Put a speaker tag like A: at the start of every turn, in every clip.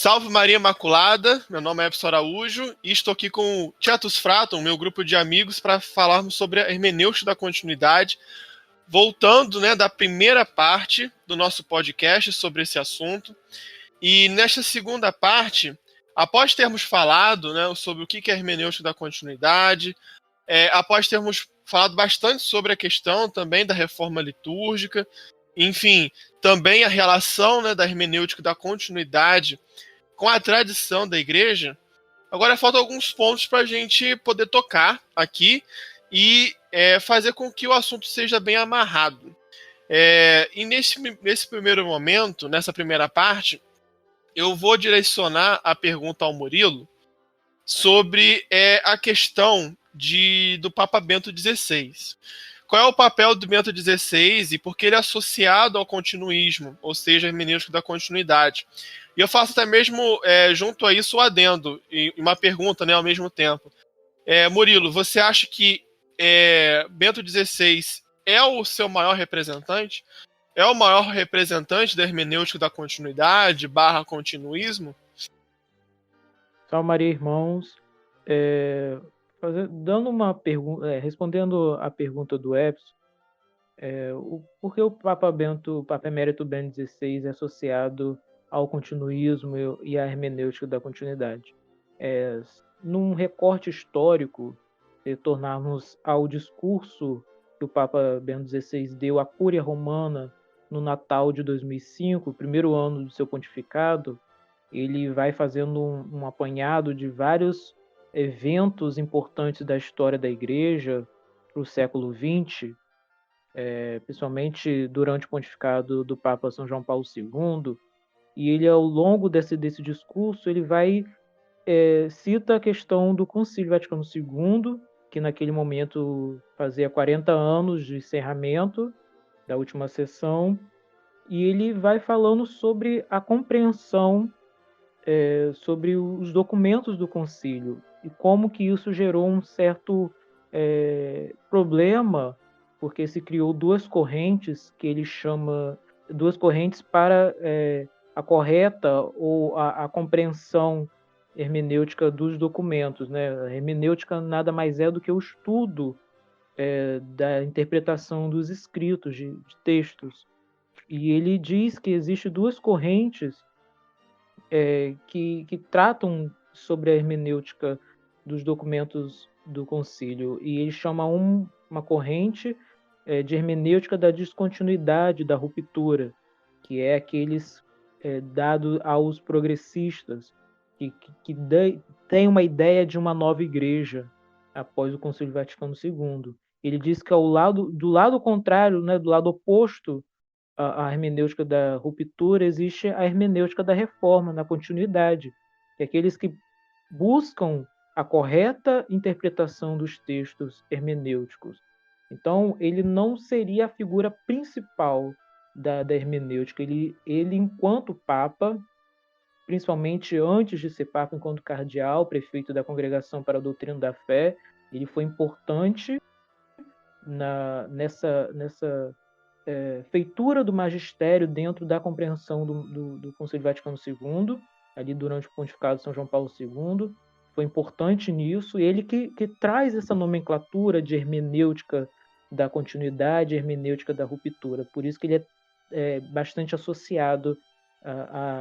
A: Salve Maria Imaculada, meu nome é Epson Araújo e estou aqui com o Tietus Fraton, meu grupo de amigos, para falarmos sobre a hermenêutica da continuidade, voltando, da primeira parte do nosso podcast sobre esse assunto. E nesta segunda parte, após termos falado, sobre o que é a hermenêutica da continuidade, após termos falado bastante sobre a questão também da reforma litúrgica, enfim, também a relação, da hermenêutica da continuidade com a tradição da igreja, agora faltam alguns pontos para a gente poder tocar aqui e fazer com que o assunto seja bem amarrado. E nesse primeiro momento, nessa primeira parte, eu vou direcionar a pergunta ao Murilo sobre a questão do Papa Bento XVI. Qual é o papel do Bento XVI e por que ele é associado ao continuismo, ou seja, a hermenêutica da continuidade? E eu faço até mesmo, junto a isso, o adendo, e uma pergunta, ao mesmo tempo. Murilo, você acha que Bento XVI é o seu maior representante? É o maior representante da hermenêutica da continuidade, /continuismo?
B: Salve Maria, irmãos. Dando uma pergunta, respondendo a pergunta do Epson, por que o Papa Emérito Bento XVI é associado ao continuismo e à hermenêutica da continuidade? Num recorte histórico, retornarmos ao discurso que o Papa Bento XVI deu à Cúria Romana no Natal de 2005, o primeiro ano do seu pontificado, ele vai fazendo um apanhado de vários eventos importantes da história da Igreja para o século XX, principalmente durante o pontificado do Papa São João Paulo II, e ele, ao longo desse discurso, ele vai cita a questão do Concílio Vaticano II, que naquele momento fazia 40 anos de encerramento da última sessão, e ele vai falando sobre a compreensão sobre os documentos do concílio e como que isso gerou um certo problema, porque se criou duas correntes que ele chama duas correntes para a correta ou a compreensão hermenêutica dos documentos, né? A hermenêutica nada mais é do que o estudo da interpretação dos escritos de textos. E ele diz que existe duas correntes que tratam sobre a hermenêutica dos documentos do concílio, e ele chama uma corrente de hermenêutica da descontinuidade, da ruptura, que é aqueles dado aos progressistas, que tem uma ideia de uma nova igreja após o Concílio Vaticano II. Ele diz que do lado contrário, né, do lado oposto a hermenêutica da ruptura, existe a hermenêutica da reforma, na continuidade, que é aqueles que buscam a correta interpretação dos textos hermenêuticos. Então, ele não seria a figura principal da hermenêutica. Ele, enquanto Papa, principalmente antes de ser Papa, enquanto cardeal, prefeito da Congregação para a Doutrina da Fé, ele foi importante nessa feitura do magistério dentro da compreensão do Concílio Vaticano II, ali durante o pontificado de São João Paulo II, foi importante nisso, ele que traz essa nomenclatura de hermenêutica da continuidade, hermenêutica da ruptura, por isso que ele é bastante associado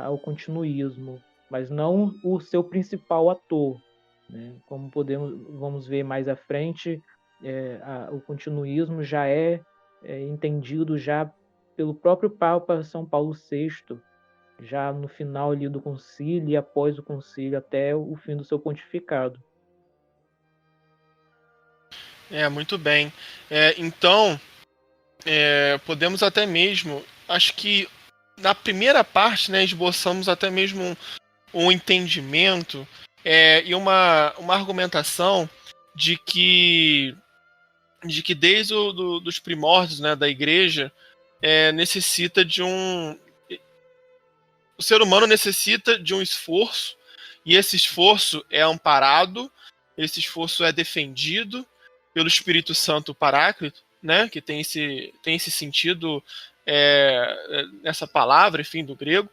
B: ao continuismo, mas não o seu principal ator, né? Como vamos ver mais à frente, o continuismo já é entendido já pelo próprio Papa São Paulo VI, já no final ali do concílio e após o concílio até o fim do seu pontificado.
A: Muito bem. Então, podemos até mesmo, acho que na primeira parte, esboçamos até mesmo um entendimento e uma argumentação de que desde dos primórdios, da igreja, necessita de o ser humano necessita de um esforço, e esse esforço é amparado, esse esforço é defendido pelo Espírito Santo Paráclito, que tem esse sentido nessa palavra, enfim, do grego.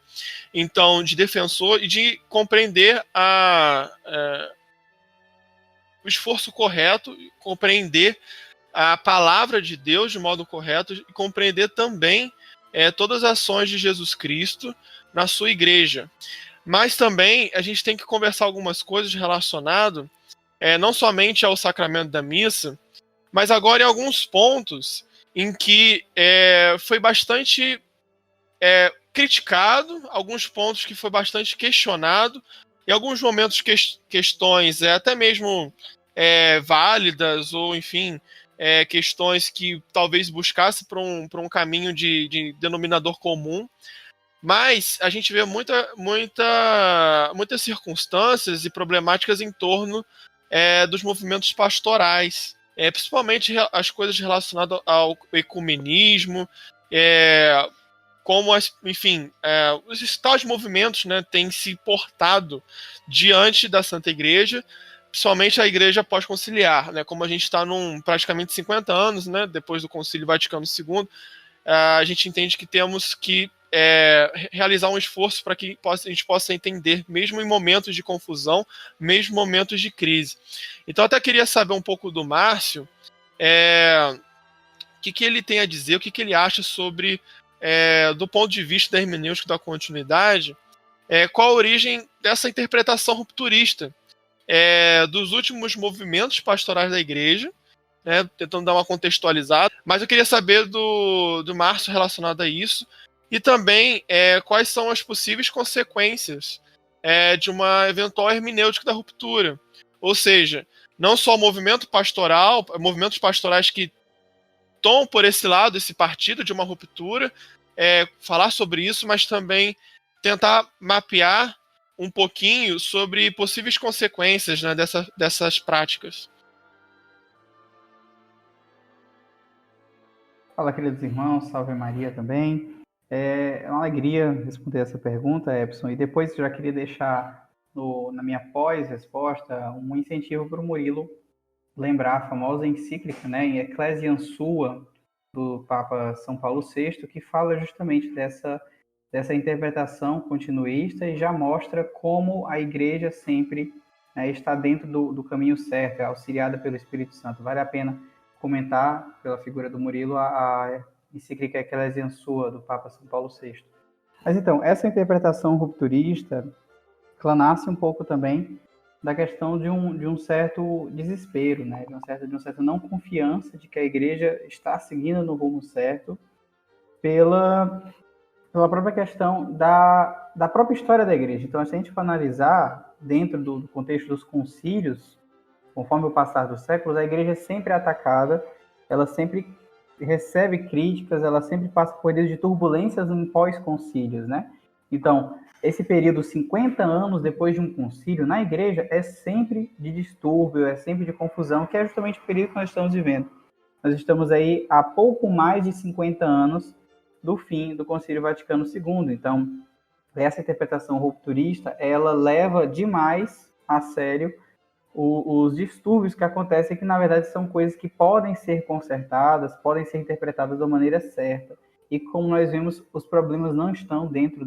A: Então, de defensor e de compreender o esforço correto, compreender a palavra de Deus de modo correto e compreender também todas as ações de Jesus Cristo na sua igreja. Mas também a gente tem que conversar algumas coisas relacionadas não somente ao sacramento da missa, mas agora em alguns pontos em que foi bastante criticado, alguns pontos que foi bastante questionado, em alguns momentos questões até mesmo válidas, ou enfim, questões que talvez buscasse para um caminho de denominador comum. Mas a gente vê muitas circunstâncias e problemáticas em torno dos movimentos pastorais, principalmente as coisas relacionadas ao ecumenismo, como, enfim, os tais movimentos, né, têm se portado diante da Santa Igreja, principalmente a Igreja pós-conciliar, né, como a gente está praticamente 50 anos, né, depois do Concílio Vaticano II, a gente entende que temos que realizar um esforço para que a gente possa entender, mesmo em momentos de confusão, mesmo em momentos de crise. Então, até queria saber um pouco do Márcio, o que ele tem a dizer, o que ele acha sobre, do ponto de vista da hermenêutica da continuidade, qual a origem dessa interpretação rupturista dos últimos movimentos pastorais da Igreja, né, tentando dar uma contextualizada. Mas eu queria saber do Márcio relacionado a isso, e também quais são as possíveis consequências de uma eventual hermenêutica da ruptura. Ou seja, não só o movimento pastoral, movimentos pastorais que tomam por esse lado, esse partido de uma ruptura, falar sobre isso, mas também tentar mapear um pouquinho sobre possíveis consequências, né, dessas práticas.
C: Fala, queridos irmãos, salve Maria também. É uma alegria responder essa pergunta, Epson, e depois já queria deixar na minha pós-resposta um incentivo para o Murilo lembrar a famosa encíclica, né, em Ecclesiam Sua, do Papa São Paulo VI, que fala justamente dessa interpretação continuista e já mostra como a Igreja sempre está dentro do caminho certo, é auxiliada pelo Espírito Santo. Vale a pena comentar, pela figura do Murilo, a encíclica Ecclesiam Sua, do Papa São Paulo VI. Mas então, essa interpretação rupturista, ela nasce um pouco também da questão de um certo desespero, né? de uma certa não confiança de que a Igreja está seguindo no rumo certo pela própria questão da própria história da Igreja. Então, se a gente for analisar dentro do contexto dos concílios, conforme o passar dos séculos, a Igreja é sempre atacada, ela sempre recebe críticas, ela sempre passa por períodos de turbulências em pós-concílios, né? Então, esse período, 50 anos depois de um concílio, na Igreja, é sempre de distúrbio, é sempre de confusão, que é justamente o período que nós estamos vivendo. Nós estamos aí há pouco mais de 50 anos do fim do Concílio Vaticano II. Então, essa interpretação rupturista, ela leva demais a sério os distúrbios que acontecem, que na verdade são coisas que podem ser consertadas, podem ser interpretadas da maneira certa. E como nós vimos, os problemas não estão dentro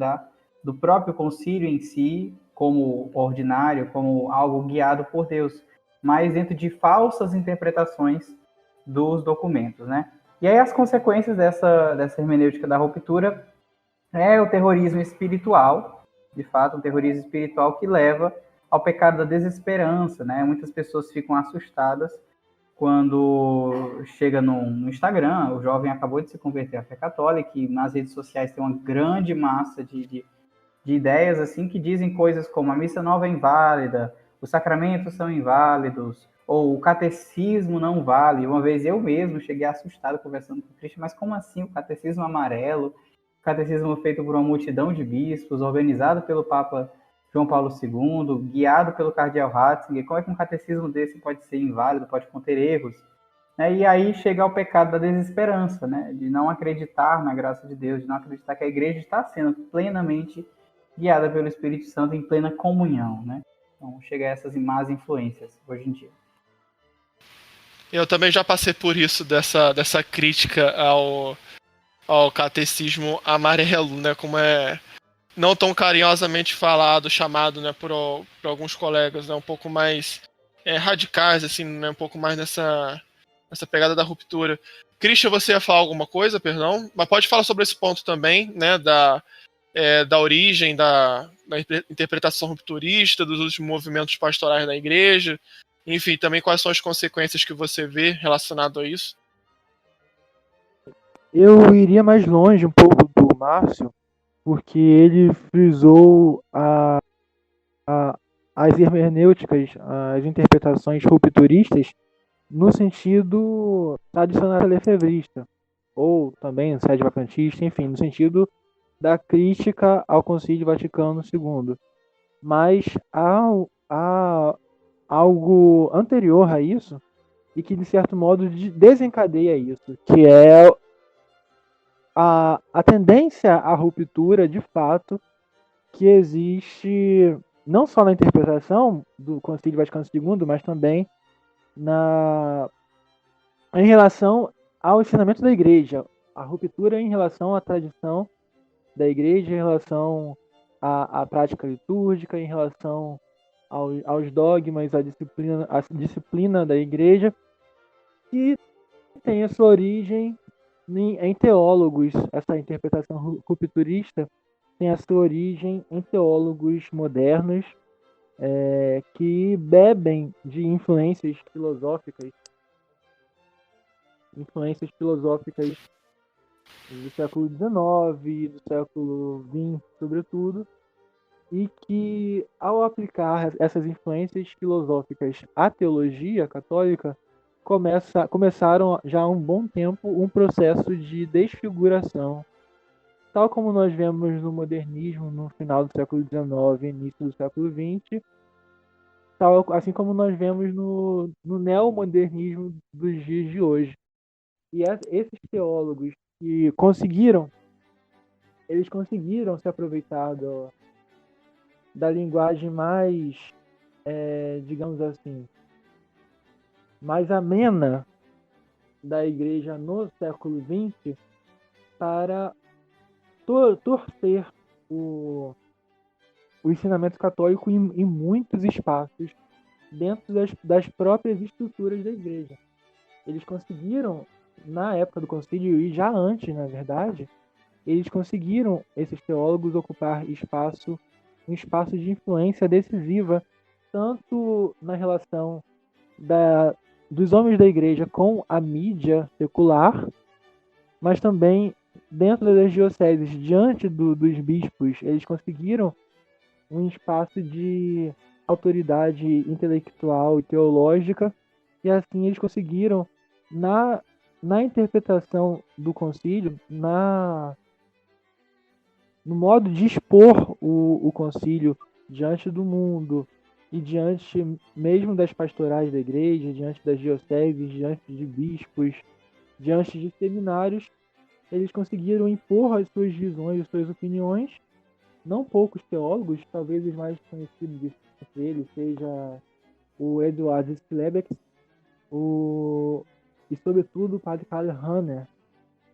C: do próprio concílio em si, como ordinário, como algo guiado por Deus, mas dentro de falsas interpretações dos documentos, né? E aí as consequências dessa hermenêutica da ruptura é o terrorismo espiritual, de fato, um terrorismo espiritual que leva ao pecado da desesperança, né? Muitas pessoas ficam assustadas quando chega no Instagram, o jovem acabou de se converter à fé católica, e nas redes sociais tem uma grande massa de ideias assim que dizem coisas como a missa nova é inválida, os sacramentos são inválidos, ou o catecismo não vale. Uma vez eu mesmo cheguei assustado conversando com o Cristo, mas como assim o catecismo amarelo? O catecismo feito por uma multidão de bispos, organizado pelo Papa João Paulo II, guiado pelo cardeal Ratzinger, como é que um catecismo desse pode ser inválido, pode conter erros? E aí chega ao pecado da desesperança, né? De não acreditar na graça de Deus, de não acreditar que a Igreja está sendo plenamente guiada pelo Espírito Santo em plena comunhão, né? Então chega a essas más influências hoje em dia.
A: Eu também já passei por isso, dessa crítica ao catecismo amarelo, né? Como é não tão carinhosamente falado, chamado, né, por alguns colegas, né, um pouco mais radicais, assim, né, um pouco mais nessa pegada da ruptura. Christian, você ia falar alguma coisa, perdão? Mas pode falar sobre esse ponto também, né, da origem, da interpretação rupturista, dos últimos movimentos pastorais da igreja, enfim, também quais são as consequências que você vê relacionado a isso.
D: Eu iria mais longe um pouco do Márcio, porque ele frisou as hermenêuticas, as interpretações rupturistas, no sentido tradicional lefevrista, ou também sede vacantista, enfim, no sentido da crítica ao Concílio Vaticano II. Mas há algo anterior a isso, e que de certo modo desencadeia isso, que é a tendência à ruptura de fato que existe não só na interpretação do Concílio Vaticano II, mas também em relação ao ensinamento da Igreja, a ruptura em relação à tradição da Igreja, em relação à prática litúrgica, em relação aos dogmas, à disciplina da Igreja, que tem a sua origem em teólogos. Essa interpretação rupturista tem a sua origem em teólogos modernos que bebem de influências filosóficas do século XIX, do século XX, sobretudo, e que, ao aplicar essas influências filosóficas à teologia católica, começaram já há um bom tempo um processo de desfiguração, tal como nós vemos no modernismo no final do século XIX e início do século XX, assim como nós vemos no neomodernismo dos dias de hoje. E esses teólogos que eles conseguiram se aproveitar da linguagem mais, digamos assim, mais amena da Igreja no século XX para torcer o ensinamento católico em muitos espaços dentro das próprias estruturas da Igreja. Eles conseguiram, na época do concílio e já antes, na verdade, eles conseguiram, esses teólogos, ocupar um espaço de influência decisiva, tanto na relação dos homens da Igreja com a mídia secular, mas também dentro das dioceses, diante dos bispos, eles conseguiram um espaço de autoridade intelectual e teológica, e assim eles conseguiram, na interpretação do concílio, no modo de expor o concílio diante do mundo e diante mesmo das pastorais da igreja, diante das dioceses, diante de bispos, diante de seminários, eles conseguiram impor as suas visões, as suas opiniões. Não poucos teólogos, talvez os mais conhecidos entre eles seja o Eduard Schlebeck e sobretudo o padre Karl Rahner.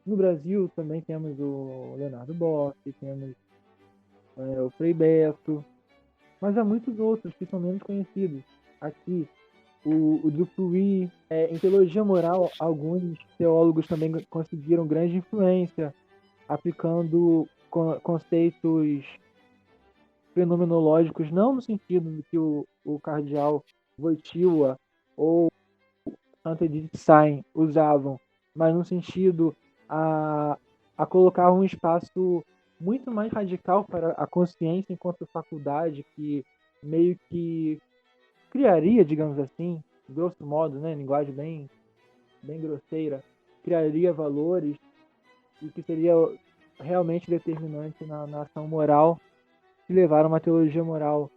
D: No Brasil também temos o Leonardo Bossi, temos o Frei Beto, mas há muitos outros que são menos conhecidos. Aqui, o Dupuy. Em teologia moral, alguns teólogos também conseguiram grande influência, aplicando conceitos fenomenológicos, não no sentido do que o cardeal Wojtyła ou Santo Edith Stein usavam, mas no sentido a colocar um espaço muito mais radical para a consciência enquanto faculdade, que meio que criaria, digamos assim, grosso modo, né, linguagem bem grosseira, criaria valores e que seria realmente determinante na ação moral, que levaram uma teologia moral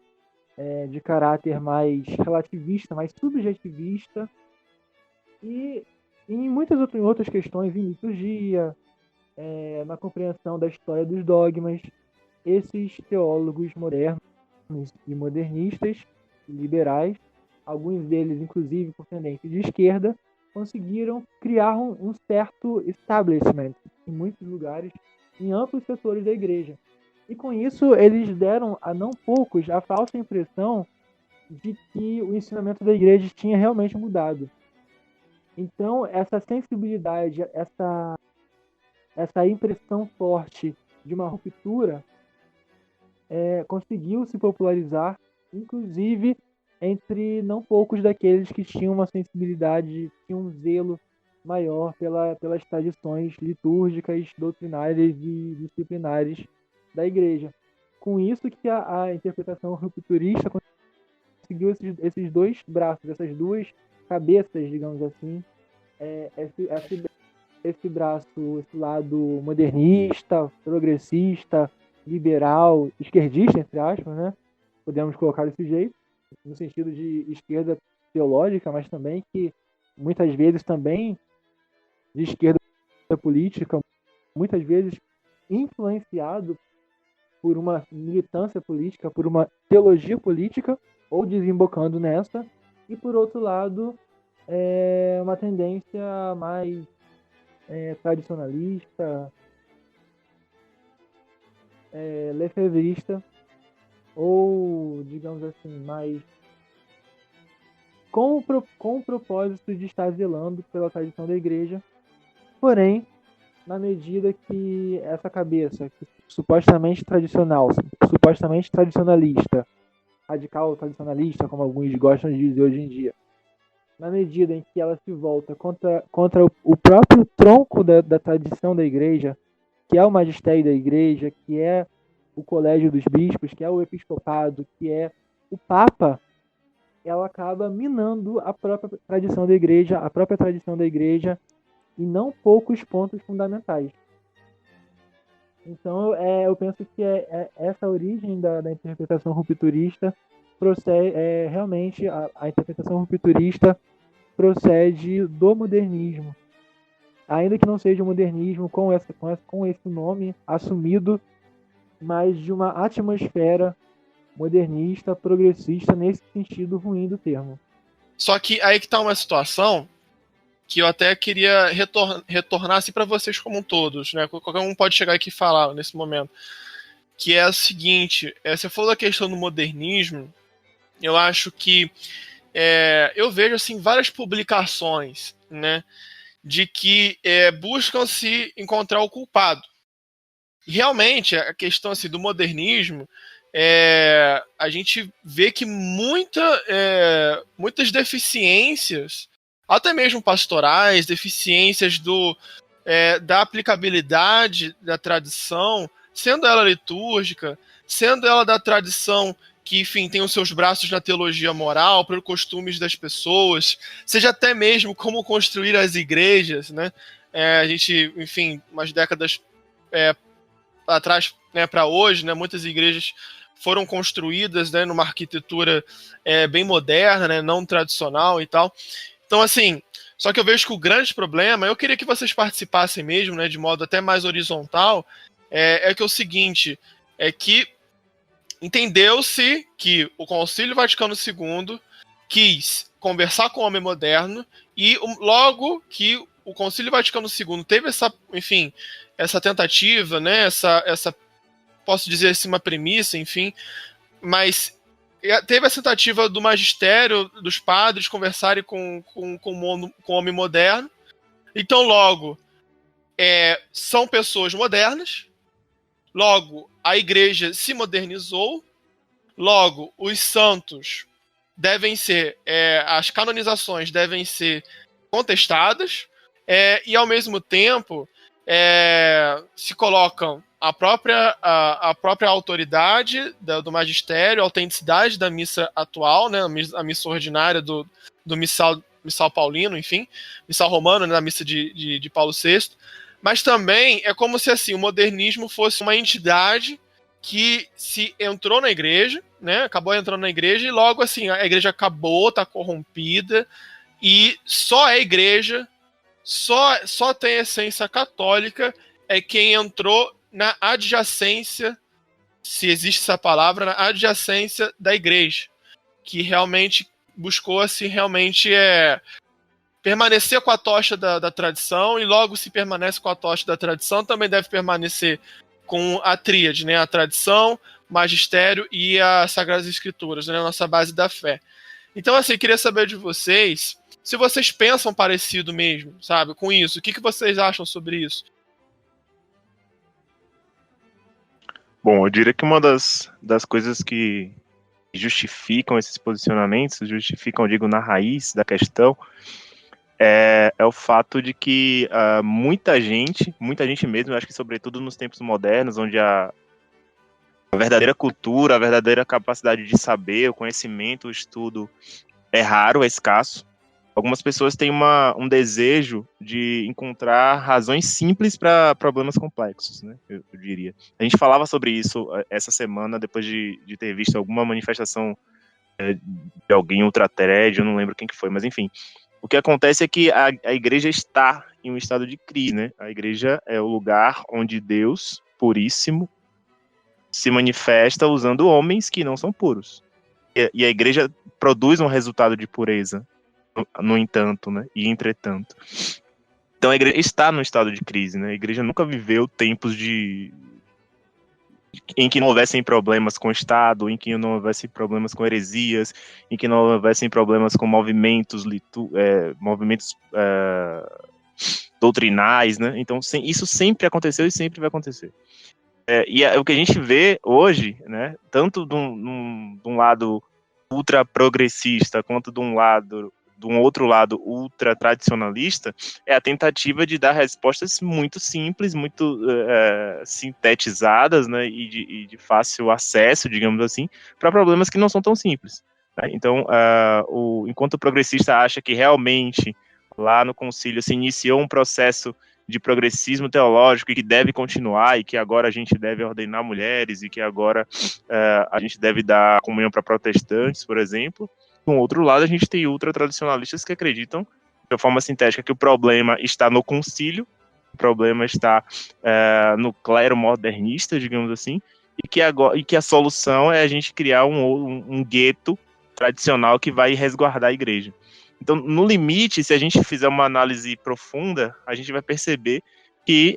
D: de caráter mais relativista, mais subjetivista, e em muitas outras questões, em liturgia, na compreensão da história dos dogmas, esses teólogos modernos e modernistas, liberais, alguns deles inclusive por tendência de esquerda, conseguiram criar um certo establishment em muitos lugares, em amplos setores da igreja. E com isso eles deram a não poucos a falsa impressão de que o ensinamento da igreja tinha realmente mudado. Então essa sensibilidade, essa impressão forte de uma ruptura conseguiu se popularizar, inclusive entre não poucos daqueles que tinham uma sensibilidade, tinham um zelo maior pelas tradições litúrgicas, doutrinárias e disciplinares da igreja. Com isso que a interpretação rupturista conseguiu esses dois braços, essas duas cabeças, digamos assim, esse braço, esse lado modernista, progressista, liberal, esquerdista, entre aspas, né? Podemos colocar desse jeito, no sentido de esquerda teológica, mas também que muitas vezes também de esquerda política, muitas vezes influenciado por uma militância política, por uma teologia política, ou desembocando nessa, e por outro lado, uma tendência mais tradicionalista, lefevrista, ou, digamos assim, mais com o propósito de estar zelando pela tradição da igreja, porém, na medida que essa cabeça, que supostamente tradicional, supostamente tradicionalista, radical tradicionalista, como alguns gostam de dizer hoje em dia, na medida em que ela se volta contra o próprio tronco da tradição da igreja, que é o magistério da igreja, que é o colégio dos bispos, que é o episcopado, que é o papa, ela acaba minando a própria tradição da igreja, em não poucos pontos fundamentais. Então, eu penso que essa origem da interpretação rupturista procede, realmente a interpretação rupturista procede do modernismo, ainda que não seja o modernismo com esse nome assumido, mas de uma atmosfera modernista, progressista, nesse sentido ruim do termo.
A: Só que aí que tá uma situação que eu até queria retornar assim para vocês como todos, né? Qualquer um pode chegar aqui e falar nesse momento, que é o seguinte: você falou da questão do modernismo, eu acho que eu vejo assim várias publicações, né, de que buscam se encontrar o culpado. E realmente a questão assim do modernismo, a gente vê que muitas deficiências, até mesmo pastorais, deficiências da aplicabilidade da tradição, sendo ela litúrgica, sendo ela da tradição que, enfim, tem os seus braços na teologia moral, para os costumes das pessoas, seja até mesmo como construir as igrejas, né? A gente, enfim, umas décadas atrás, né, para hoje, né, muitas igrejas foram construídas, né, numa arquitetura bem moderna, né, não tradicional e tal. Então, assim, só que eu vejo que o grande problema, eu queria que vocês participassem mesmo, né, de modo até mais horizontal, que é o seguinte, é que entendeu-se que o Concílio Vaticano II quis conversar com o homem moderno e logo que o Concílio Vaticano II teve essa tentativa, né, essa posso dizer assim, uma premissa, enfim, mas teve a tentativa do magistério, dos padres, conversarem com o homem moderno. Então, logo, são pessoas modernas, logo, a igreja se modernizou, logo, os santos devem ser, as canonizações devem ser contestadas, e ao mesmo tempo se colocam a própria autoridade do magistério, a autenticidade da missa atual, né, a missa ordinária do missal paulino, enfim, missal romano, né, da missa de Paulo VI, mas também é como se assim, o modernismo fosse uma entidade que se entrou na igreja, né, acabou entrando na igreja e logo assim, a igreja acabou, está corrompida e só a igreja, só tem essência católica quem entrou na adjacência, se existe essa palavra, na adjacência da igreja, que realmente buscou assim, realmente permanecer com a tocha da tradição, e logo se permanece com a tocha da tradição, também deve permanecer com a tríade, né? A tradição, magistério e as Sagradas Escrituras, né? A nossa base da fé. Então, assim, queria saber de vocês, se vocês pensam parecido mesmo, sabe, com isso. O que vocês acham sobre isso?
E: Bom, eu diria que uma das coisas que justificam esses posicionamentos, justificam, eu digo, na raiz da questão, é o fato de que muita gente mesmo, eu acho que sobretudo nos tempos modernos, onde a verdadeira cultura, a verdadeira capacidade de saber, o conhecimento, o estudo é raro, é escasso. Algumas pessoas têm um desejo de encontrar razões simples para problemas complexos, né? Eu diria. A gente falava sobre isso essa semana, depois de ter visto alguma manifestação de alguém ultra-thread, eu não lembro quem que foi, mas enfim. O que acontece é que a igreja está em um estado de crise, né? A igreja é o lugar onde Deus, puríssimo, se manifesta usando homens que não são puros. E a igreja produz um resultado de pureza, no entanto, né? E entretanto. Então a igreja está num estado de crise, né? A igreja nunca viveu tempos em que não houvessem problemas com o Estado, em que não houvessem problemas com heresias, em que não houvessem problemas com movimentos doutrinais, né? Então isso sempre aconteceu e sempre vai acontecer. O que a gente vê hoje, né? Tanto de um lado ultra progressista quanto de um outro lado ultra tradicionalista, é a tentativa de dar respostas muito simples, muito sintetizadas, né, e de fácil acesso, digamos assim, para problemas que não são tão simples. Né? Então, enquanto o progressista acha que realmente lá no concílio se iniciou um processo de progressismo teológico e que deve continuar, e que agora a gente deve ordenar mulheres, e que agora a gente deve dar comunhão para protestantes, por exemplo. Do outro lado, a gente tem ultra-tradicionalistas que acreditam, de forma sintética, que o problema está no concílio, o problema está no clero modernista, digamos assim, e que a solução é a gente criar um gueto tradicional que vai resguardar a igreja. Então, no limite, se a gente fizer uma análise profunda, a gente vai perceber que,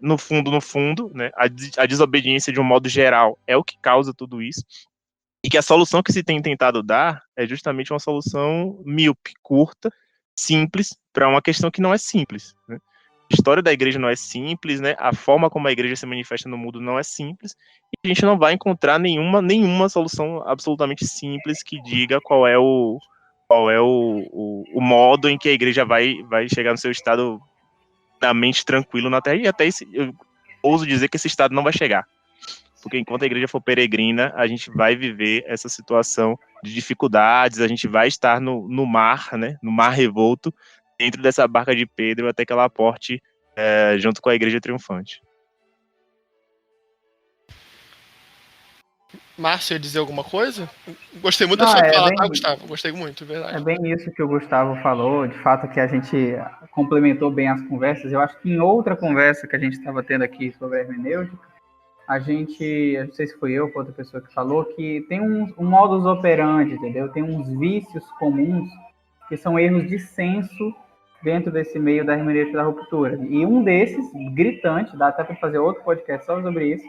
E: no fundo, né, a desobediência de um modo geral é o que causa tudo isso, e que a solução que se tem tentado dar é justamente uma solução míope, curta, simples, para uma questão que não é simples. Né? A história da igreja não é simples, né? A forma como a igreja se manifesta no mundo não é simples, e a gente não vai encontrar nenhuma solução absolutamente simples que diga qual é o modo em que a igreja vai chegar no seu estado da mente tranquilo na Terra, e até eu ouso dizer que esse estado não vai chegar. Porque enquanto a igreja for peregrina, a gente vai viver essa situação de dificuldades, a gente vai estar no mar, né, no mar revolto, dentro dessa barca de Pedro, até que ela aporte junto com a igreja triunfante.
A: Márcio, ia dizer alguma coisa? Gostei muito da sua fala, tá, Gustavo? Gostei muito, verdade.
C: É bem isso que o Gustavo falou, de fato que a gente complementou bem as conversas. Eu acho que em outra conversa que a gente estava tendo aqui sobre a hermenêutica, eu não sei se foi eu ou outra pessoa que falou, que tem um modus operandi, entendeu? Tem uns vícios comuns que são erros de senso dentro desse meio da hermenêutica da ruptura. E um desses, gritante, dá até para fazer outro podcast só sobre isso,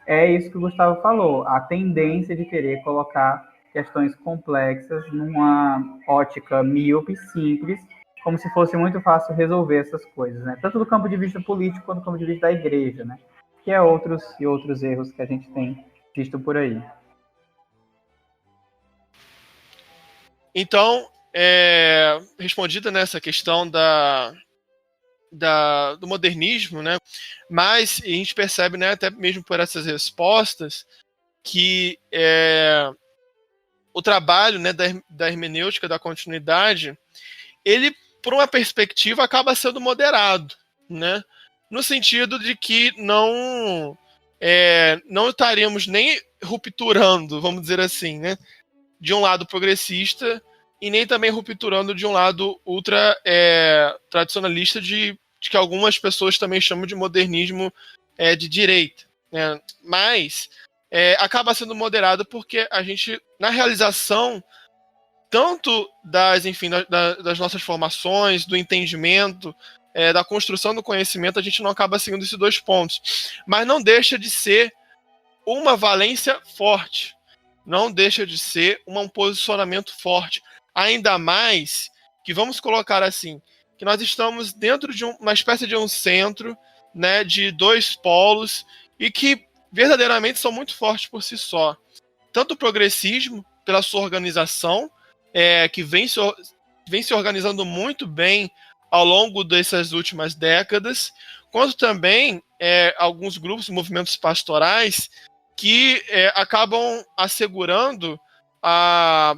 C: é isso que o Gustavo falou, a tendência de querer colocar questões complexas numa ótica míope, simples, como se fosse muito fácil resolver essas coisas, né? Tanto do campo de vista político quanto do campo de vista da igreja, né? Que é outros erros que a gente tem visto por aí.
A: Então, respondida nessa questão do modernismo, né? Mas a gente percebe, né, até mesmo por essas respostas, que o trabalho, né, da hermenêutica, da continuidade, ele, por uma perspectiva, acaba sendo moderado, né? No sentido de que não estaríamos nem rupturando, vamos dizer assim, né, de um lado progressista e nem também rupturando de um lado ultra tradicionalista de que algumas pessoas também chamam de modernismo de direita. Né? Mas acaba sendo moderado porque a gente, na realização tanto das nossas formações, do entendimento, da construção do conhecimento, a gente não acaba seguindo esses 2 pontos. Mas não deixa de ser uma valência forte, não deixa de ser um posicionamento forte. Ainda mais que, vamos colocar assim, que nós estamos dentro de uma espécie de um centro, né, de 2 polos, e que verdadeiramente são muito fortes por si só. Tanto o progressismo, pela sua organização, que vem se organizando muito bem ao longo dessas últimas décadas, quanto também alguns grupos, movimentos pastorais, que acabam assegurando a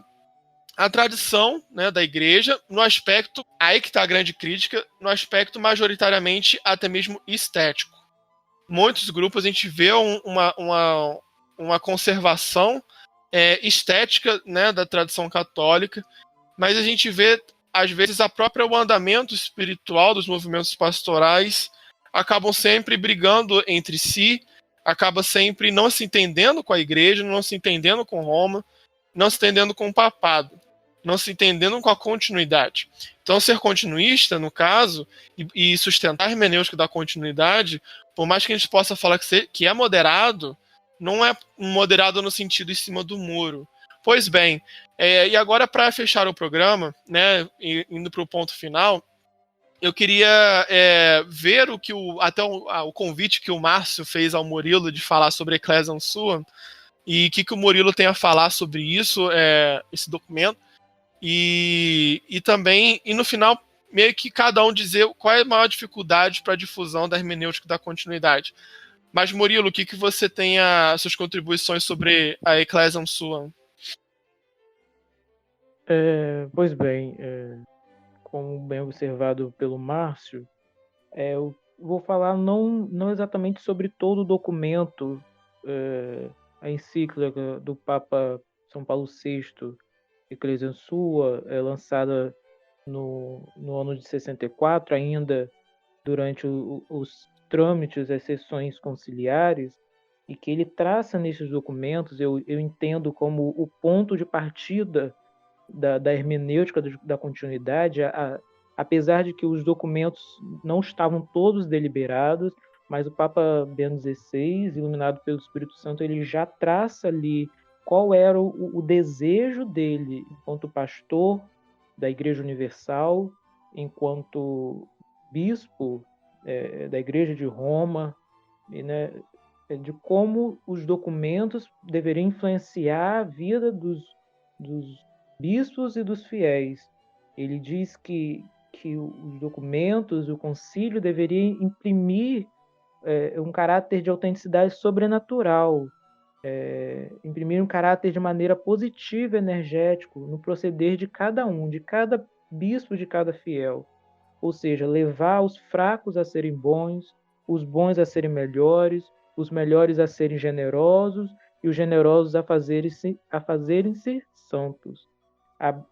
A: tradição, né, da igreja, no aspecto, aí que está a grande crítica, no aspecto majoritariamente até mesmo estético. Muitos grupos a gente vê uma conservação estética, né, da tradição católica, mas a gente vê, às vezes, o andamento espiritual dos movimentos pastorais acabam sempre brigando entre si, acaba sempre não se entendendo com a igreja, não se entendendo com Roma, não se entendendo com o papado, não se entendendo com a continuidade. Então, ser continuista, no caso, e sustentar a hermenêutica da continuidade, por mais que a gente possa falar que é moderado, não é moderado no sentido em cima do muro. Pois bem, e agora, para fechar o programa, né, indo para o ponto final, eu queria ver o convite que o Márcio fez ao Murilo de falar sobre a Ecclesiam Suam, e o que o Murilo tem a falar sobre isso, esse documento, e também, e no final, meio que cada um dizer qual é a maior dificuldade para a difusão da hermenêutica da continuidade. Mas, Murilo, o que você tem as suas contribuições sobre a Ecclesiam Suam?
B: Pois bem, como bem observado pelo Márcio, eu vou falar não exatamente sobre todo o documento, a encíclica do Papa São Paulo VI, Ecclesiam Sua, lançada no ano de 64, ainda durante os trâmites, as sessões conciliares, e que ele traça nesses documentos, eu entendo como o ponto de partida da hermenêutica da continuidade, apesar de que os documentos não estavam todos deliberados, mas o Papa Bento XVI, iluminado pelo Espírito Santo, ele já traça ali qual era o desejo dele enquanto pastor da Igreja Universal, enquanto bispo da Igreja de Roma, né, de como os documentos deveriam influenciar a vida dos bispos e dos fiéis. Ele diz que os documentos, o concílio deveria imprimir um caráter de autenticidade sobrenatural, imprimir um caráter de maneira positiva e energético no proceder de cada um, de cada bispo, de cada fiel. Ou seja, levar os fracos a serem bons, os bons a serem melhores, os melhores a serem generosos e os generosos a fazerem-se santos.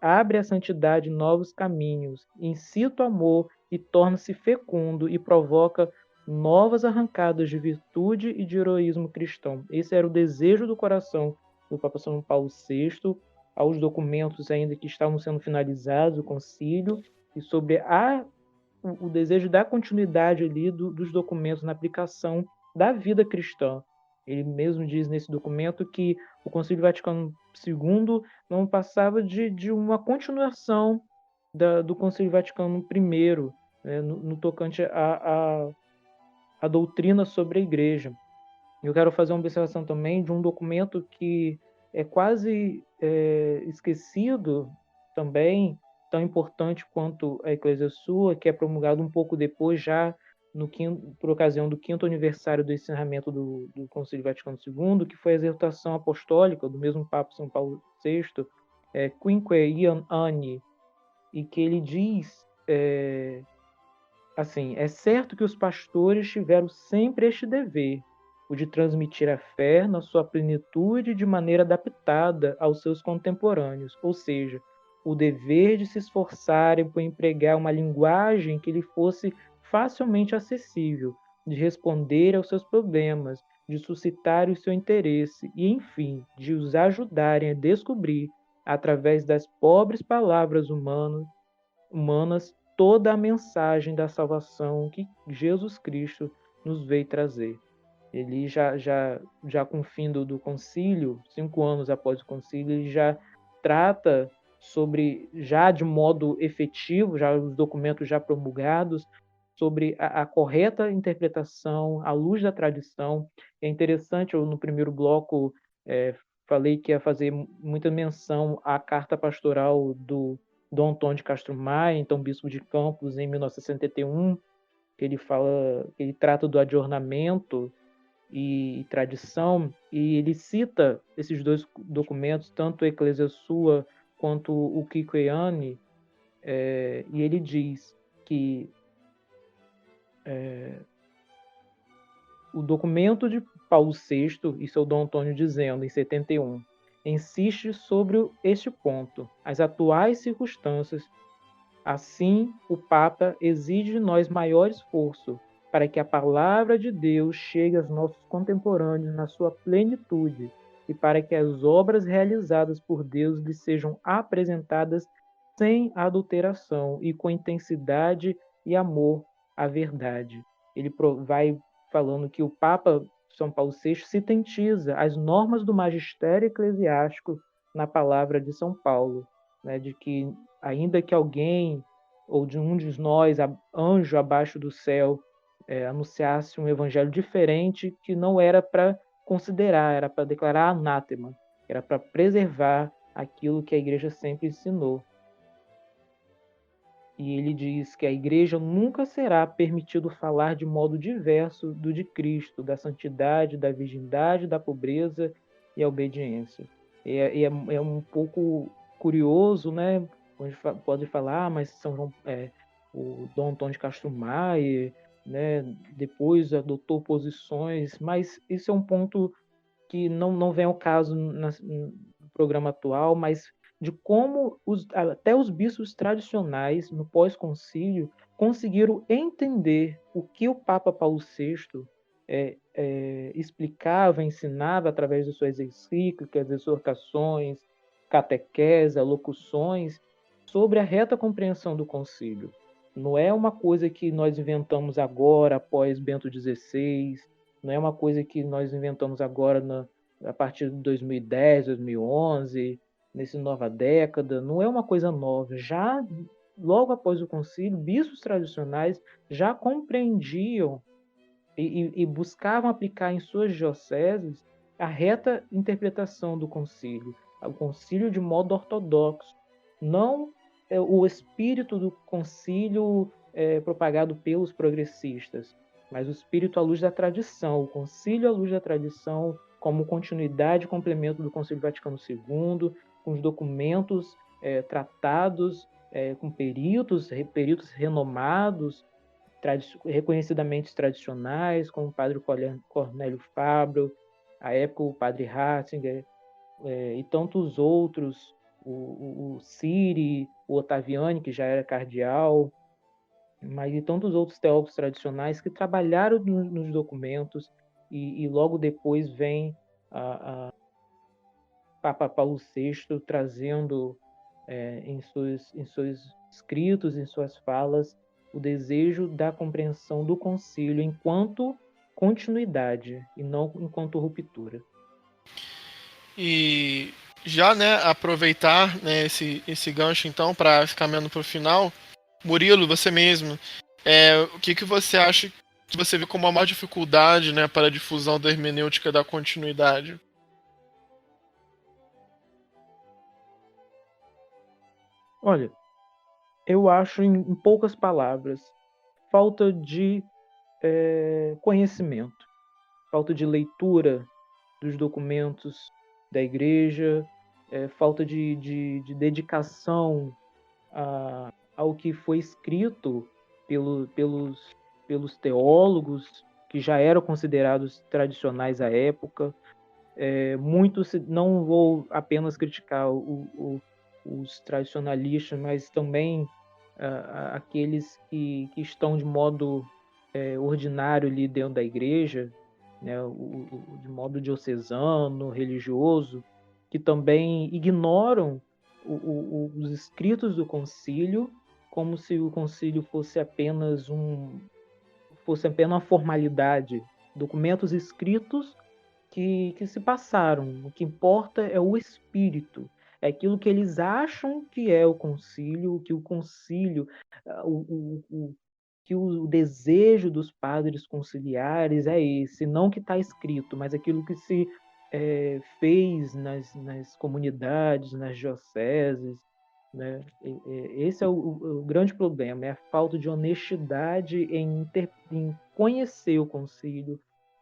B: Abre a santidade novos caminhos, incita o amor e torna-se fecundo e provoca novas arrancadas de virtude e de heroísmo cristão. Esse era o desejo do coração do Papa São Paulo VI, aos documentos ainda que estavam sendo finalizados, o concílio, e sobre o desejo da continuidade ali dos documentos na aplicação da vida cristã. Ele mesmo diz nesse documento que o Concílio Vaticano II não passava de uma continuação do Concílio Vaticano I, né, no tocante à doutrina sobre a Igreja. Eu quero fazer uma observação também de um documento que é quase esquecido também, tão importante quanto a Ecclesia Sua, que é promulgado um pouco depois, já por ocasião do 5º aniversário do encerramento do Concílio Vaticano II, que foi a exortação apostólica do mesmo Papa São Paulo VI, Quinque Iam Anni, e que ele diz assim: é certo que os pastores tiveram sempre este dever, o de transmitir a fé na sua plenitude de maneira adaptada aos seus contemporâneos, ou seja, o dever de se esforçarem por empregar uma linguagem que lhe fosse facilmente acessível, de responder aos seus problemas, de suscitar o seu interesse e, enfim, de os ajudarem a descobrir através das pobres palavras humanas, toda a mensagem da salvação que Jesus Cristo nos veio trazer. Ele já com o fim do concílio, 5 anos após o concílio, ele já trata sobre, já de modo efetivo, já os documentos já promulgados, sobre a correta interpretação, à luz da tradição. É interessante, eu no primeiro bloco falei que ia fazer muita menção à carta pastoral do Dom Antônio de Castro Maia, então bispo de Campos, em 1971, que ele trata do adornamento e tradição, e ele cita esses dois documentos, tanto o Ecclesia Sua quanto o Kikoeane, e ele diz que o documento de Paulo VI, isso é o Dom Antônio dizendo, em 71, insiste sobre este ponto. As atuais circunstâncias, assim, o Papa exige de nós maior esforço para que a palavra de Deus chegue aos nossos contemporâneos na sua plenitude e para que as obras realizadas por Deus lhes sejam apresentadas sem adulteração e com intensidade e amor à verdade. Ele vai falando que o Papa São Paulo VI sintetiza as normas do magistério eclesiástico na palavra de São Paulo, né, de que ainda que alguém ou de um de nós, anjo abaixo do céu, anunciasse um evangelho diferente, que não era para considerar, era para declarar anátema, era para preservar aquilo que a igreja sempre ensinou. E ele diz que a igreja nunca será permitido falar de modo diverso do de Cristo, da santidade, da virgindade, da pobreza e a obediência. É um pouco curioso, né? Pode falar, mas São João, o Dom Antônio de Castro Maia, né? Depois adotou posições, mas isso é um ponto que não vem ao caso no programa atual, mas de como até os bispos tradicionais, no pós-concílio, conseguiram entender o que o Papa Paulo VI explicava, ensinava através de suas encíclicas, exortações, catequese, alocuções, sobre a reta compreensão do concílio. Não é uma coisa que nós inventamos agora, após Bento XVI, não é uma coisa que nós inventamos agora a partir de 2010, 2011, nessa nova década, não é uma coisa nova. Já logo após o concílio, bispos tradicionais já compreendiam e buscavam aplicar em suas dioceses a reta interpretação do concílio, o concílio de modo ortodoxo, não o espírito do concílio propagado pelos progressistas, mas o espírito à luz da tradição, o concílio à luz da tradição, como continuidade e complemento do Concílio Vaticano II, com os documentos tratados com peritos renomados, reconhecidamente tradicionais, como o padre Cornélio Fabro, à época o padre Ratzinger, e tantos outros, o Siri, o Ottaviani, que já era cardeal, mas e tantos outros teólogos tradicionais que trabalharam nos documentos, e logo depois vem a Papa Paulo VI trazendo em seus escritos, em suas falas, o desejo da compreensão do concílio enquanto continuidade e não enquanto ruptura.
A: E já, né, aproveitar, né, esse gancho então para ficar caminhando para o final, Murilo, você mesmo, o que você acha que você vê como a maior dificuldade, né, para a difusão da hermenêutica da continuidade?
B: Olha, eu acho, em poucas palavras, falta de conhecimento, falta de leitura dos documentos da igreja, falta de dedicação ao que foi escrito pelos teólogos que já eram considerados tradicionais à época. Muitos, não vou apenas criticar os tradicionalistas, mas também aqueles que estão de modo ordinário ali dentro da igreja, né, de modo diocesano, religioso, que também ignoram os escritos do concílio como se o concílio fosse apenas uma formalidade, documentos escritos que se passaram. O que importa é o espírito, é aquilo que eles acham que é o concílio, que o concílio, que o desejo dos padres conciliares é esse, não o que está escrito, mas aquilo que se fez nas comunidades, nas dioceses, né? Esse é o grande problema, é a falta de honestidade em conhecer o concílio,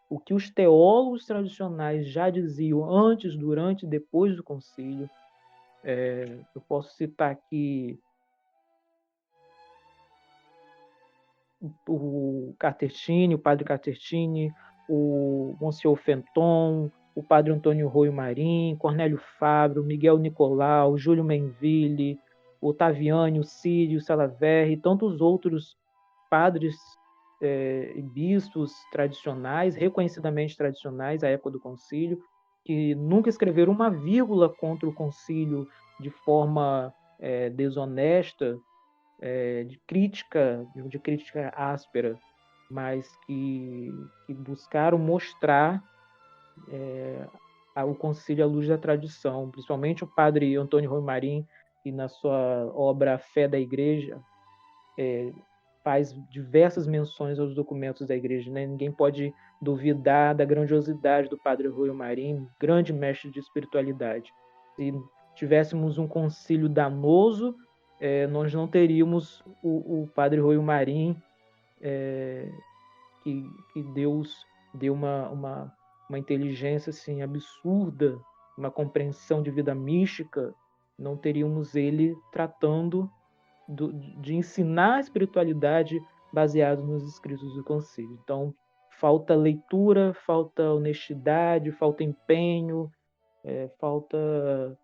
B: o que os teólogos tradicionais já diziam antes, durante e depois do concílio. Eu posso citar aqui o Catertini, o padre Catertini, o Monsenhor Fenton, o padre Antônio Roio Marim, Cornélio Fabro, Miguel Nicolau, Júlio Menville, o Taviani, o Sírio, Salaverri e tantos outros padres e bispos tradicionais, reconhecidamente tradicionais à época do concílio, que nunca escreveram uma vírgula contra o concílio de forma desonesta, de crítica áspera, mas que buscaram mostrar o concílio à luz da tradição, principalmente o padre Antônio Rui Marim, que na sua obra Fé da Igreja faz diversas menções aos documentos da Igreja, né? Ninguém pode duvidar da grandiosidade do padre Rui Marim, grande mestre de espiritualidade. Se tivéssemos um concílio danoso, nós não teríamos o padre Rui Marim, que Deus deu uma inteligência assim, absurda, uma compreensão de vida mística, não teríamos ele tratando de ensinar a espiritualidade baseado nos escritos do concílio. Então, falta leitura, falta honestidade, falta empenho, falta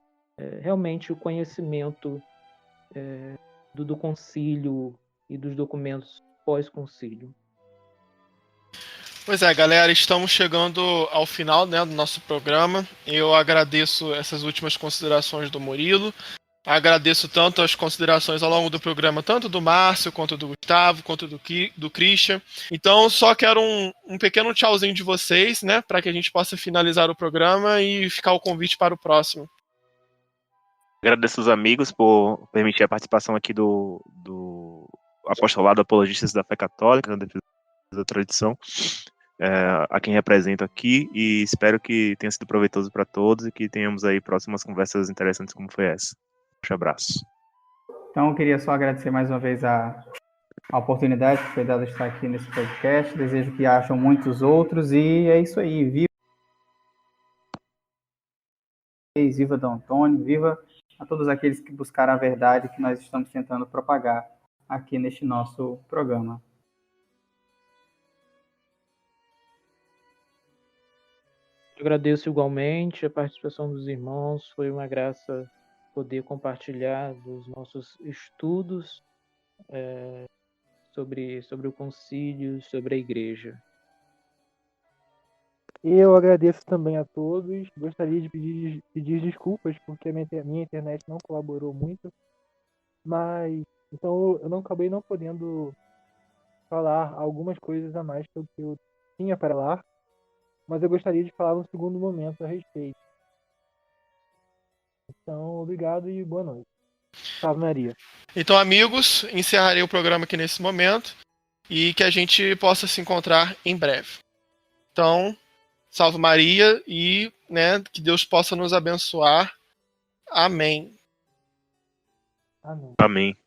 B: realmente o conhecimento do concílio e dos documentos pós-concílio.
A: Pois é, galera, estamos chegando ao final, né, do nosso programa. Eu agradeço essas últimas considerações do Murilo. Agradeço tanto as considerações ao longo do programa, tanto do Márcio, quanto do Gustavo, quanto do Christian. Então, só quero um pequeno tchauzinho de vocês, né, para que a gente possa finalizar o programa e ficar o convite para o próximo.
E: Agradeço os amigos por permitir a participação aqui do Apostolado Apologistas da Fé Católica, na defesa da tradição, a quem represento aqui, e espero que tenha sido proveitoso para todos e que tenhamos aí próximas conversas interessantes como foi essa. Um abraço.
C: Então, eu queria só agradecer mais uma vez a oportunidade que foi dada de estar aqui nesse podcast. Desejo que hajam muitos outros e é isso aí. Viva Dom Antônio, viva a todos aqueles que buscaram a verdade que nós estamos tentando propagar aqui neste nosso programa.
B: Eu agradeço igualmente a participação dos irmãos, foi uma graça poder compartilhar dos nossos estudos sobre o concílio, sobre a igreja.
D: Eu agradeço também a todos. Gostaria de pedir desculpas porque a minha internet não colaborou muito, mas então eu acabei não podendo falar algumas coisas a mais que eu tinha para falar, mas eu gostaria de falar no segundo momento a respeito. Então, obrigado e boa noite. Salve Maria.
A: Então, amigos, encerrarei o programa aqui nesse momento e que a gente possa se encontrar em breve. Então, salve Maria e, né, que Deus possa nos abençoar. Amém.
D: Amém.
E: Amém.